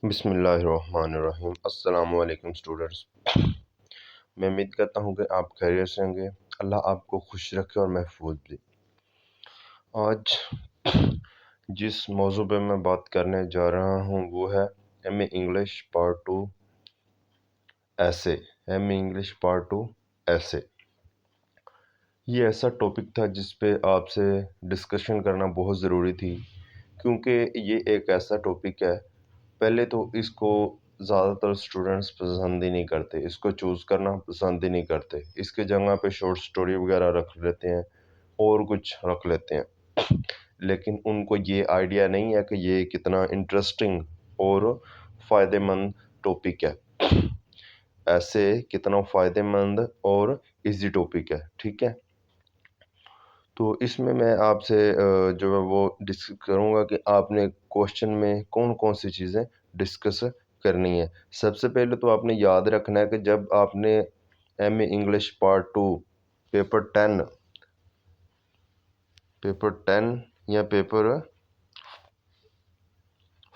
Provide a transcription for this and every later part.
बिस्मिल्लाहिर्रहमानिर्रहीम। अस्सलामु अलैकुम स्टूडेंट्स। मैं उम्मीद करता हूँ कि आप खैरियत से होंगे। अल्लाह आपको खुश रखे और महफूज दे। आज जिस मौजू पे मैं बात करने जा रहा हूँ वो है एम.ए. इंग्लिश पार्ट 2 ऐसे। एम.ए. इंग्लिश पार्ट 2 ऐसे। ये ऐसा टॉपिक था जिस पे आपसे डिस्कशन करना बहुत ज़रूरी थी, क्योंकि ये एक ऐसा टॉपिक है, पहले तो इसको ज़्यादातर स्टूडेंट्स पसंद ही नहीं करते, इसको चूज़ करना पसंद ही नहीं करते। इसके जगह पे शॉर्ट स्टोरी वगैरह रख लेते हैं और कुछ रख लेते हैं, लेकिन उनको ये आइडिया नहीं है कि ये कितना इंटरेस्टिंग और फ़ायदेमंद टॉपिक है। ऐसे कितना फ़ायदेमंद और इजी टॉपिक है, ठीक है। तो इसमें मैं आपसे जो है वो डिस्कस करूँगा कि आपने क्वेश्चन में कौन कौन सी चीज़ें डिस्कस करनी है। सबसे पहले तो आपने याद रखना है कि जब आपने एम.ए. इंग्लिश पार्ट 2 पेपर 10 या पेपर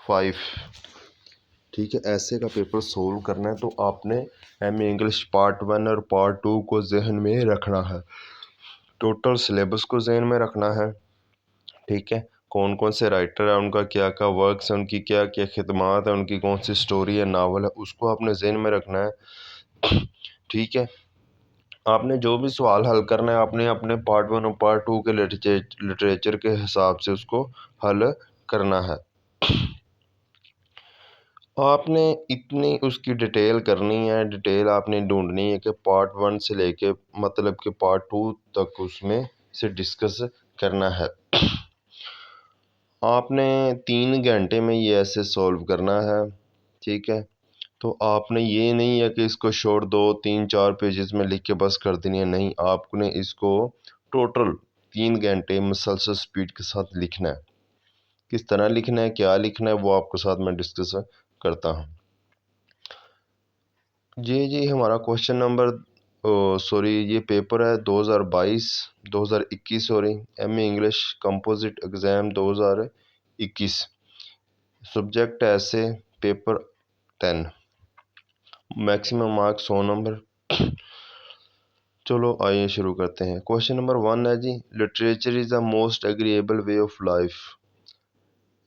5, ठीक है, ऐसे का पेपर सोल्व करना है, तो आपने एम.ए. इंग्लिश पार्ट 1 और पार्ट 2 को जहन में रखना है। टोटल सिलेबस को जहन में रखना है, ठीक है। कौन कौन से राइटर हैं, उनका क्या क्या वर्क्स हैं, उनकी क्या क्या खिदमात है, उनकी कौन सी स्टोरी है, नावल है, उसको आपने जहन में रखना है, ठीक है। आपने जो भी सवाल हल करना है, आपने अपने पार्ट 1 और पार्ट 2 के लिटरेचर के हिसाब से उसको हल करना है। आपने इतनी उसकी डिटेल करनी है, डिटेल आपने ढूंढनी है कि पार्ट 1 से लेके मतलब कि पार्ट 2 तक उसमें से डिस्कस करना है। आपने 3 घंटे में ये ऐसे सॉल्व करना है, ठीक है। तो आपने ये नहीं है कि इसको शॉर्ट 2-3-4 पेजेस में लिख के बस कर देनी है, नहीं, आपने इसको टोटल 3 घंटे मुसलसल स्पीड के साथ लिखना है। किस तरह लिखना है, क्या लिखना है, वो आपके साथ मैं डिस्कस करता हूँ। जी हमारा क्वेश्चन नंबर सॉरी ये पेपर है 2021 sorry, MA. English composite exam 2021, subject ऐसे, पेपर 10, मैक्सिमम मार्क्स 100 नंबर। चलो आइए शुरू करते हैं। क्वेश्चन नंबर 1 है जी, literature is the most agreeable way of life.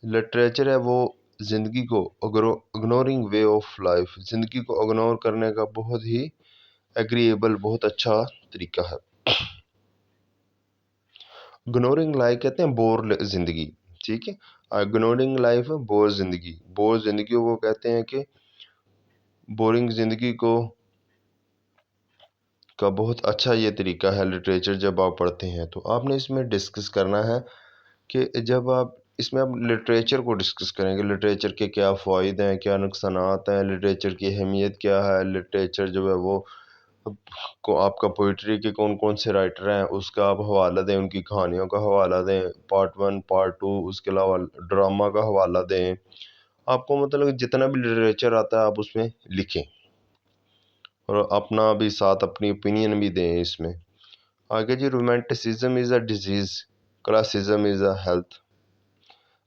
Literature है वो ज़िंदगी को इग्नोरिंग वे ऑफ लाइफ, ज़िंदगी को इग्नोर करने का बहुत ही एग्रीएबल, बहुत अच्छा तरीका है। इग्नोरिंग लाइफ कहते हैं बोर ज़िंदगी, ठीक है। इग्नोरिंग लाइफ बोर ज़िंदगी, बोर ज़िंदगी को कहते हैं कि बोरिंग ज़िंदगी को का बहुत अच्छा ये तरीका है लिटरेचर जब आप पढ़ते हैं। तो आपने इसमें डिस्कस करना है कि जब आप इसमें आप लिटरेचर को डिस्कस करेंगे, लिटरेचर के क्या फ़ायदे हैं, क्या नुकसानात हैं, लिटरेचर की अहमियत क्या है, लिटरेचर जो है वो को आपका पोइट्री के कौन कौन से राइटर हैं उसका आप हवाला दें, उनकी कहानियों का हवाला दें, पार्ट 1 पार्ट 2, उसके अलावा ड्रामा का हवाला दें। आपको मतलब जितना भी लिटरेचर आता है आप उसमें लिखें और अपना भी साथ अपनी ओपिनियन भी दें इसमें। आगे जी, romanticism is a disease, classicism is a health.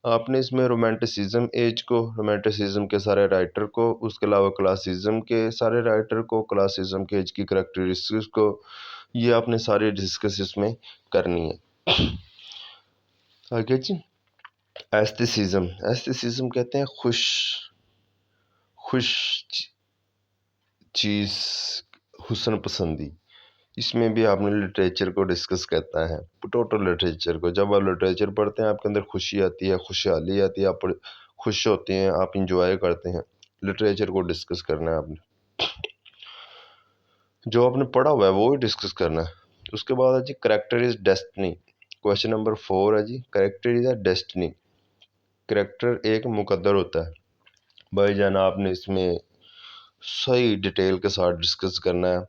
आपने इसमें रोमांटिसिज्म एज को, रोमांटिसिज्म के सारे राइटर को, उसके अलावा क्लासिज्म के सारे राइटर को, क्लासिज्म के एज की करैक्टरिस्टिक्स को, ये आपने सारी डिस्कस इसमें करनी है। आगे जी, एस्थेसिज्म, एस्थेसिज्म कहते हैं खुश चीज़, हुस्न पसंदी। इसमें भी आपने लिटरेचर को डिस्कस करता है, टोटल लिटरेचर को। जब आप लिटरेचर पढ़ते हैं आपके अंदर खुशी आती है, खुशहाली आती है, आप खुश होते हैं, आप इंजॉय करते हैं। लिटरेचर को डिस्कस करना है आपने, जो आपने पढ़ा हुआ है वो ही डिस्कस करना है। उसके बाद है जी, character is destiny. Question number 4 है जी, character is a destiny. Character एक मुकद्दर होता है। भाईजान आपने इसमें सही डिटेल के साथ डिस्कस करना है।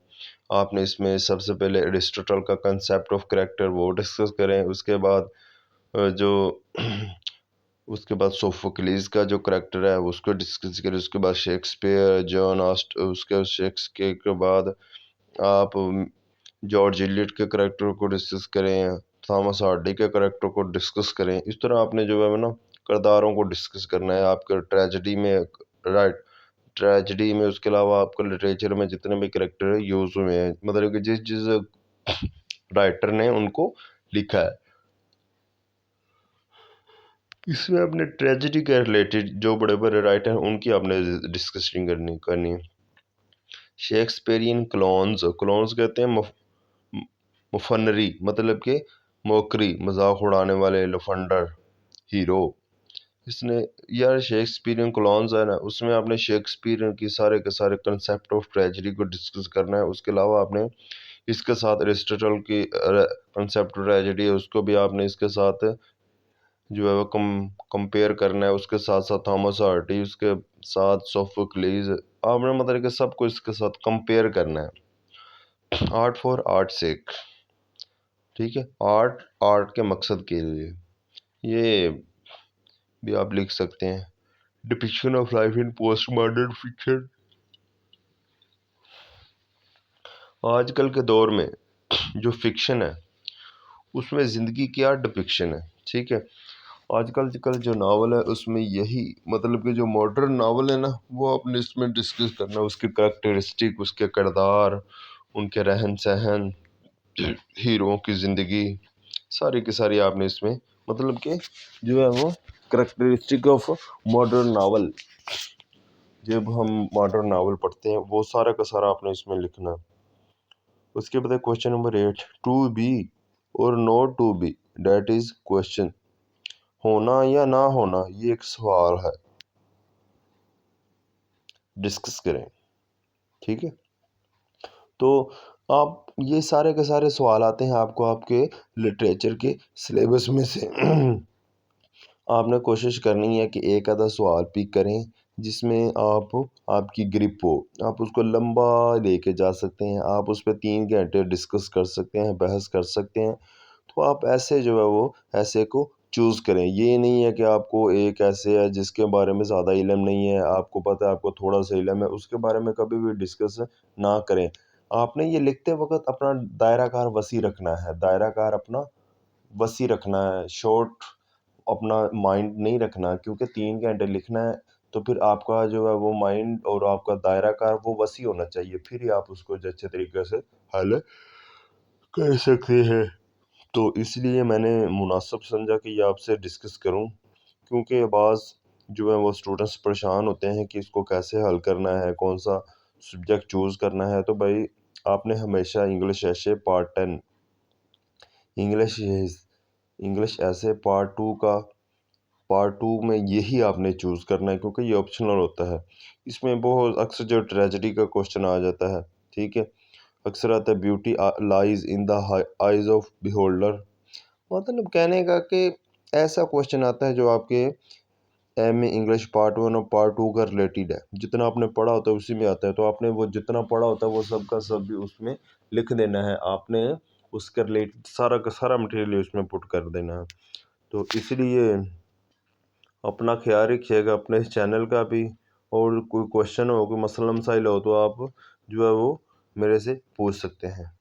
आपने इसमें सबसे पहले एरिस्टोटल का कंसेप्ट ऑफ करेक्टर वो डिस्कस करें, उसके बाद जो उसके बाद सोफोक्लिस का जो करेक्टर है उसको डिस्कस करें, उसके बाद शेक्सपियर, जॉन ऑस्ट, उसके शेक्सपियर के बाद आप जॉर्ज इलियट के करेक्टर को डिस्कस करें, थॉमस हार्डी के करेक्टर को डिस्कस करें। इस तरह आपने जो है ना किरदारों को डिस्कस करना है। आपके ट्रेजेडी में राइट ट्रेजेडी में, उसके अलावा आपको लिटरेचर में जितने भी कैरेक्टर यूज़ हुए हैं, मतलब कि जिस जिस राइटर ने उनको लिखा है, इसमें आपने ट्रेजेडी के रिलेटेड जो बड़े बड़े राइटर हैं उनकी आपने डिस्कसिंग करनी है। शेक्सपियरियन क्लोन्स, क्लोन्स कहते हैं मुफन्नरी, मतलब कि मोकरी, मजाक उड़ाने वाले, लफंडर, हीरो। इसने यार शेक्सपियरियन क्लोन्स है ना, उसमें आपने शेक्सपियर की सारे के सारे कंसेप्ट ऑफ ट्रेजेडी को डिस्कस करना है। उसके अलावा आपने इसके साथ एरिस्टोटल की कंसेप्ट ट्रेजेडी है उसको भी आपने इसके साथ जो है वो कंपेयर करना है। उसके साथ साथ थॉमस हार्टी, उसके साथ सोफोक्लीज, आपने मतलब कि सबको इसके साथ कंपेयर करना है। आर्ट फॉर आर्ट सेक, ठीक है, आर्ट आर्ट के मकसद के लिए, ये भी आप लिख सकते हैं। Depiction of life in post modern fiction, आजकल के दौर में जो फिक्शन है उसमें ज़िंदगी क्या डिपिक्शन है, ठीक है। आजकल जो नावल है उसमें यही, मतलब कि जो मॉडर्न नावल है ना, वो आपने इसमें डिस्कस करना है। उसके करैक्टरिस्टिक, उसके किरदार, उनके रहन सहन, हीरोओं की ज़िंदगी, सारी की सारी आपने इसमें, मतलब कि जो है वो करैक्टरिस्टिक ऑफ मॉडर्न नावल, जब हम मॉडर्न नावल पढ़ते हैं वो सारा का सारा आपने इसमें लिखना है। उसके बाद क्वेश्चन नंबर 8, टू बी और not to be, that is question, होना या ना होना, ये एक सवाल है, डिस्कस करें, ठीक है। तो आप ये सारे के सारे सवाल आते हैं आपको आपके लिटरेचर के सिलेबस में से। आपने कोशिश करनी है कि एक आधा सवाल पिक करें जिसमें आपकी ग्रिप हो, आप उसको लंबा लेके जा सकते हैं, आप उस पर 3 घंटे डिस्कस कर सकते हैं, बहस कर सकते हैं। तो आप ऐसे जो है वो ऐसे को चूज़ करें। ये नहीं है कि आपको एक ऐसे है जिसके बारे में ज़्यादा इल्म नहीं है, आपको पता है आपको थोड़ा सा इल्म है, उसके बारे में कभी भी डिस्कस ना करें। आपने ये लिखते वक्त अपना दायरा कार वसी रखना है, दायरा कार अपना वसी रखना है, शॉर्ट अपना माइंड नहीं रखना, क्योंकि 3 घंटे लिखना है तो फिर आपका जो है वो माइंड और आपका दायरा कार वो वसी होना चाहिए, फिर ही आप उसको अच्छे तरीके से हल कर सकते हैं। तो इसलिए मैंने मुनासिब समझा कि ये आपसे डिस्कस करूं, क्योंकि बाज़ जो है वो स्टूडेंट्स परेशान होते हैं कि इसको कैसे हल करना है, कौन सा सब्जेक्ट चूज़ करना है। तो भाई आपने हमेशा इंग्लिश ऐसे पार्ट 10, इंग्लिश इंग्लिश ऐसे पार्ट 2 में यही आपने चूज़ करना है, क्योंकि ये ऑप्शनल होता है। इसमें बहुत अक्सर जो ट्रेजेडी का क्वेश्चन आ जाता है, ठीक है, अक्सर आता है beauty lies in the eyes of beholder, मतलब कहने का कि ऐसा क्वेश्चन आता है जो आपके एम ए इंग्लिश पार्ट 1 और पार्ट 2 का रिलेटेड है, जितना आपने पढ़ा होता है उसी में आता है। तो आपने वो जितना पढ़ा होता है वो सब का सब भी उसमें लिख देना है, आपने उसके रिलेटेड सारा का सारा मटेरियल उसमें पुट कर देना है। तो इसलिए अपना ख्याल रखिएगा, अपने इस चैनल का भी, और कोई क्वेश्चन हो, कोई मसला मसाइल हो तो आप जो है वो मेरे से पूछ सकते हैं।